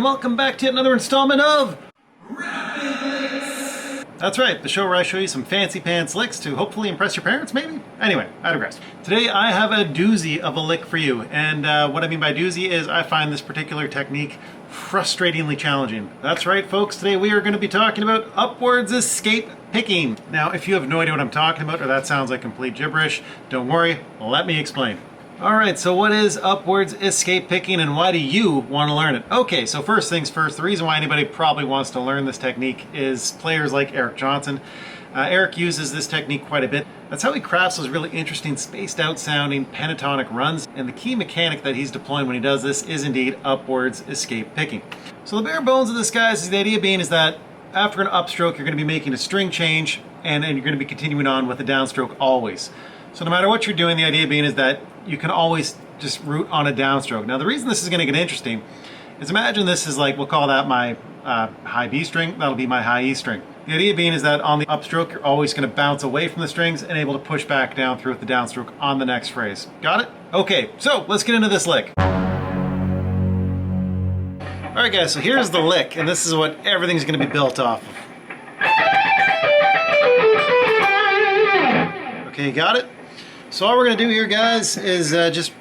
welcome back to another installment of That's right, the show where I show you some fancy pants licks to hopefully impress your parents, maybe? Anyway, I digress. Today I have a doozy of a lick for you, and what I mean by doozy is I find this particular technique frustratingly challenging. That's right, folks, today we are going to be talking about upwards escape picking. Now, if you have no idea what I'm talking about, or that sounds like complete gibberish, don't worry, let me explain. Alright, so what is upwards escape picking and why do you want to learn it? Okay, so first things first, the reason why anybody probably wants to learn this technique is players like Eric Johnson. Eric uses this technique quite a bit. That's how he crafts those really interesting spaced out sounding pentatonic runs, and the key mechanic that he's deploying when he does this is indeed upwards escape picking. So the bare bones of this, guys, is the idea being is that after an upstroke you're going to be making a string change and you're going to be continuing on with a downstroke always. So no matter what you're doing, the idea being is that you can always just root on a downstroke. Now the reason this is going to get interesting is imagine this is like, we'll call that my high B string, that'll be my high E string. The idea being is that on the upstroke you're always going to bounce away from the strings and able to push back down through with the downstroke on the next phrase. Got it? Okay, so let's get into this lick. Alright guys, so here's the lick, and this is what everything's going to be built off of. Okay, got it? So all we're going to do here, guys, is just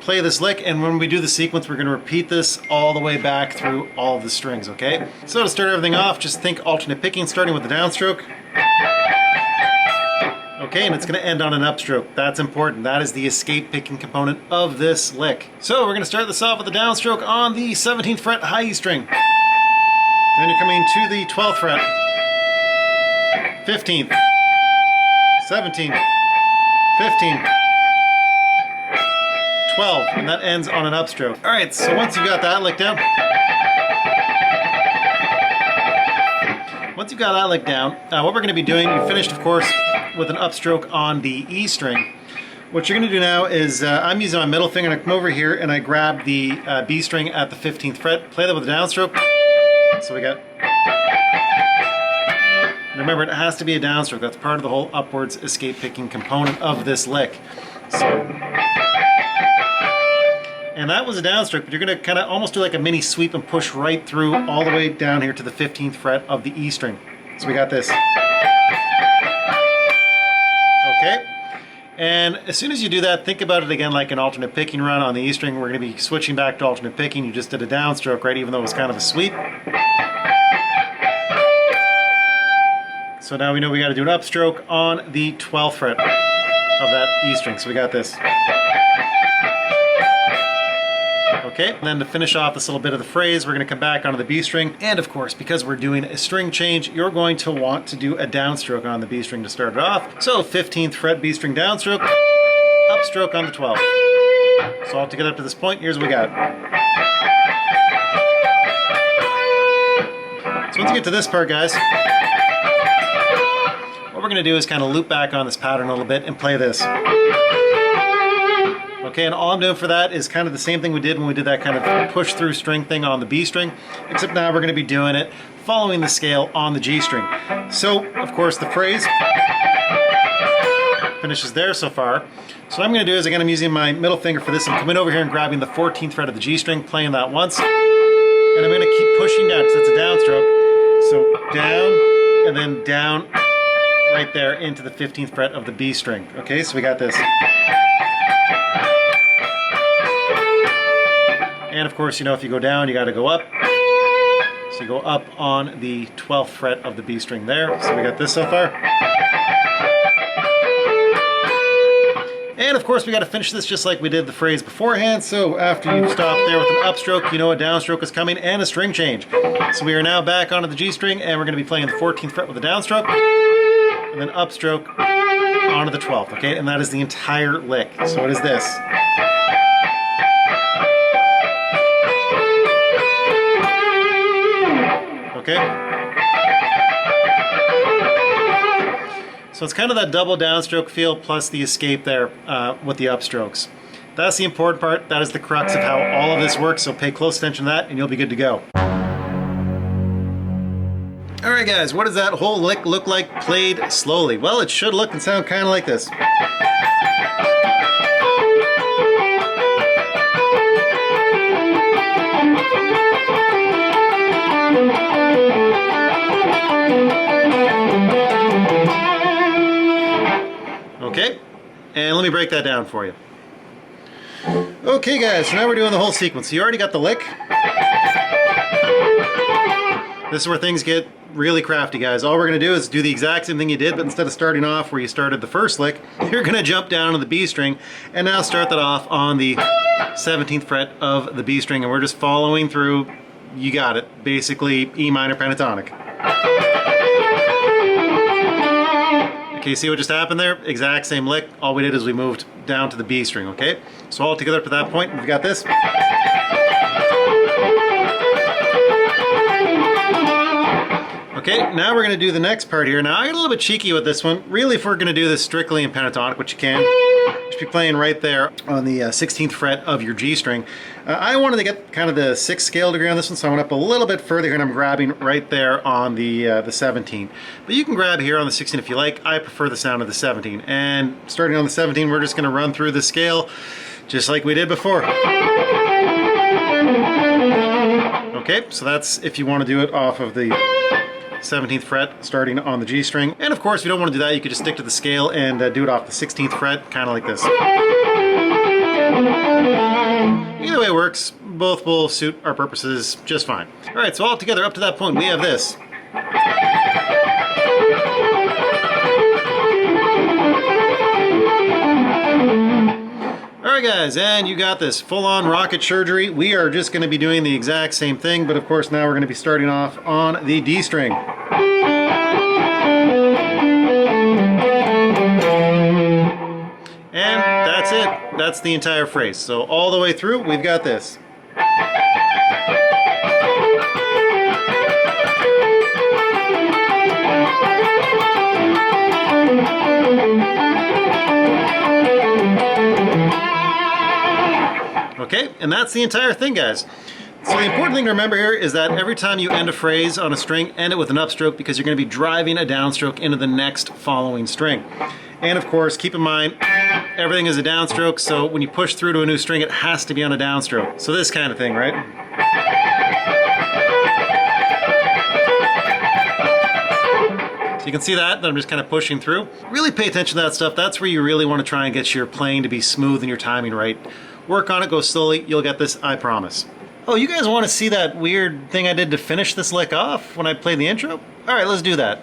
play this lick, and when we do the sequence, we're going to repeat this all the way back through all of the strings, okay? So to start everything off, just think alternate picking, starting with the downstroke. Okay, and it's going to end on an upstroke. That's important. That is the escape picking component of this lick. So we're going to start this off with the downstroke on the 17th fret high E string. Then you're coming to the 12th fret, 15th, 17th, 15, 12, and that ends on an upstroke. All right, so once you got that lick down, what we're going to be doing, you finished, of course, with an upstroke on the E string. What you're going to do now is, I'm using my middle finger, and I come over here and I grab the B string at the 15th fret, play that with a downstroke. So we got. Remember, it has to be a downstroke. That's part of the whole upwards escape picking component of this lick. So, and that was a downstroke, but you're going to kind of almost do like a mini sweep and push right through all the way down here to the 15th fret of the E string. So we got this. Okay. And as soon as you do that, think about it again like an alternate picking run on the E string. We're going to be switching back to alternate picking. You just did a downstroke, right? Even though it was kind of a sweep. So now we know we got to do an upstroke on the 12th fret of that E string. So we got this. Okay, and then to finish off this little bit of the phrase, we're going to come back onto the B string. And of course, because we're doing a string change, you're going to want to do a downstroke on the B string to start it off. So 15th fret B string downstroke, upstroke on the 12th. So all to get up to this point, here's what we got. So once you get to this part, guys, what we're going to do is kind of loop back on this pattern a little bit and play this. Okay, and all I'm doing for that is kind of the same thing we did when we did that kind of push through string thing on the B string, except now we're going to be doing it following the scale on the G string. So, of course, the phrase finishes there so far. So what I'm going to do is, again, I'm using my middle finger for this. I'm coming over here and grabbing the 14th fret of the G string, playing that once, and I'm going to keep pushing down because it's a downstroke. So down, and then down, right there into the 15th fret of the B string. Okay, so we got this. And of course, you know, if you go down, you got to go up. So you go up on the 12th fret of the B string there. So we got this so far. And of course, we got to finish this just like we did the phrase beforehand. So after you stop there with an upstroke, you know a downstroke is coming and a string change. So we are now back onto the G string, and we're going to be playing the 14th fret with a downstroke. And then upstroke onto the 12th, okay? And that is the entire lick. So what is this? Okay? So it's kind of that double downstroke feel plus the escape there with the upstrokes. That's the important part. That is the crux of how all of this works, so pay close attention to that and you'll be good to go. Alright guys, what does that whole lick look like played slowly? Well, it should look and sound kind of like this. And let me break that down for you. Okay guys, so now we're doing the whole sequence. So you already got the lick. This is where things get really crafty, guys. All we're gonna do is do the exact same thing you did, but instead of starting off where you started the first lick, you're gonna jump down on the B string and now start that off on the 17th fret of the B string, and we're just following through. You got it. Basically E minor pentatonic. Okay, see what just happened there? Exact same lick. All we did is we moved down to the B string, okay? So all together up to that point, we've got this. Okay, now we're going to do the next part here. Now I got a little bit cheeky with this one. Really, if we're going to do this strictly in pentatonic, which you can, you should be playing right there on the 16th fret of your G string. I wanted to get kind of the 6th scale degree on this one, so I went up a little bit further here and I'm grabbing right there on the 17. But you can grab here on the 16 if you like. I prefer the sound of the 17. And starting on the 17, we're just going to run through the scale just like we did before. Okay, so that's if you want to do it off of the 17th fret starting on the G string. And of course, if you don't want to do that, you could just stick to the scale and do it off the 16th fret, kind of like this. Either way works. Both will suit our purposes just fine. All right, so all together up to that point, we have this. Alright guys, and you got this full-on rocket surgery. We are just going to be doing the exact same thing, but of course now we're going to be starting off on the D string. And that's it. That's the entire phrase. So all the way through, we've got this. Okay, and that's the entire thing, guys. So the important thing to remember here is that every time you end a phrase on a string, end it with an upstroke because you're going to be driving a downstroke into the next following string. And of course, keep in mind, everything is a downstroke, so when you push through to a new string, it has to be on a downstroke. So this kind of thing, right? So you can see that I'm just kind of pushing through. Really pay attention to that stuff. That's where you really want to try and get your playing to be smooth and your timing right. Work on it, go slowly, you'll get this, I promise. Oh, you guys want to see that weird thing I did to finish this lick off when I played the intro? All right, let's do that.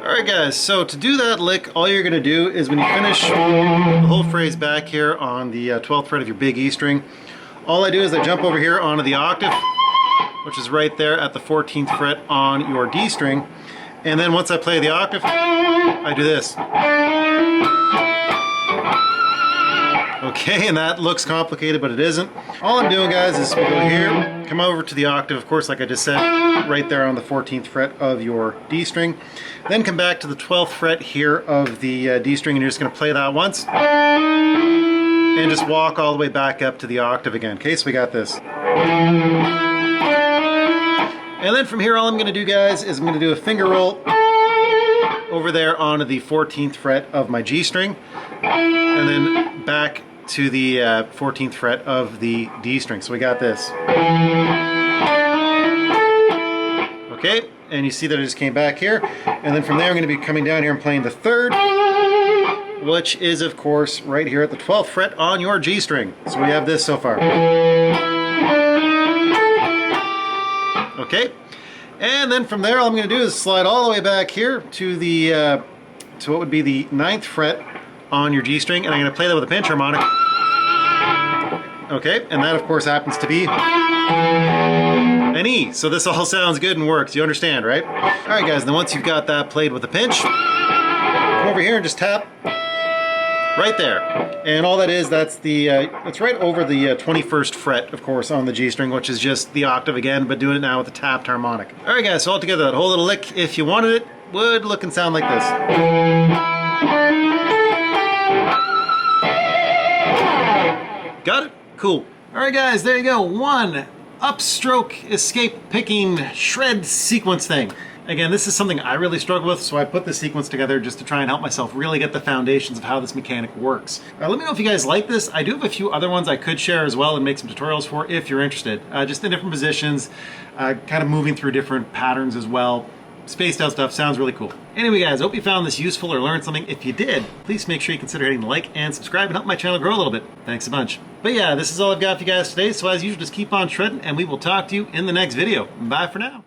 Alright guys, so to do that lick, all you're going to do is when you finish the whole phrase back here on the 12th fret of your big E string, all I do is I jump over here onto the octave, which is right there at the 14th fret on your D string, and then once I play the octave, I do this. Okay, and that looks complicated, but it isn't. All I'm doing, guys, is we go here, come over to the octave, of course, like I just said, right there on the 14th fret of your D string. Then come back to the 12th fret here of the D string, and you're just going to play that once. And just walk all the way back up to the octave again. Okay, so we got this. And then from here, all I'm going to do, guys, is I'm going to do a finger roll over there onto the 14th fret of my G string, and then back to the 14th fret of the D string. So we got this. Okay, and you see that I just came back here, and then from there I'm going to be coming down here and playing the 3rd, which is of course right here at the 12th fret on your G string. So we have this so far. Okay, and then from there all I'm going to do is slide all the way back here to the to what would be the 9th fret on your G string, and I'm going to play that with a pinch harmonic. Okay, and that of course happens to be an E. So this all sounds good and works. You understand, right? All right, guys. Then once you've got that played with a pinch, come over here and just tap right there. And all that is, that's the it's right over the 21st fret, of course, on the G string, which is just the octave again, but doing it now with a tapped harmonic. All right, guys. So all together, that whole little lick, if you wanted it, would look and sound like this. Got it? Cool. All right, guys, there you go. One upstroke escape picking shred sequence thing. Again, this is something I really struggle with, so I put this sequence together just to try and help myself really get the foundations of how this mechanic works. Let me know if you guys like this. I do have a few other ones I could share as well and make some tutorials for if you're interested. Just in different positions, kind of moving through different patterns as well. Spaced out stuff sounds really cool. Anyway guys, I hope you found this useful or learned something. If you did, please make sure you consider hitting like and subscribe and help my channel grow a little bit. Thanks a bunch. But yeah, this is all I've got for you guys today, so as usual, just keep on shredding and we will talk to you in the next video. Bye for now.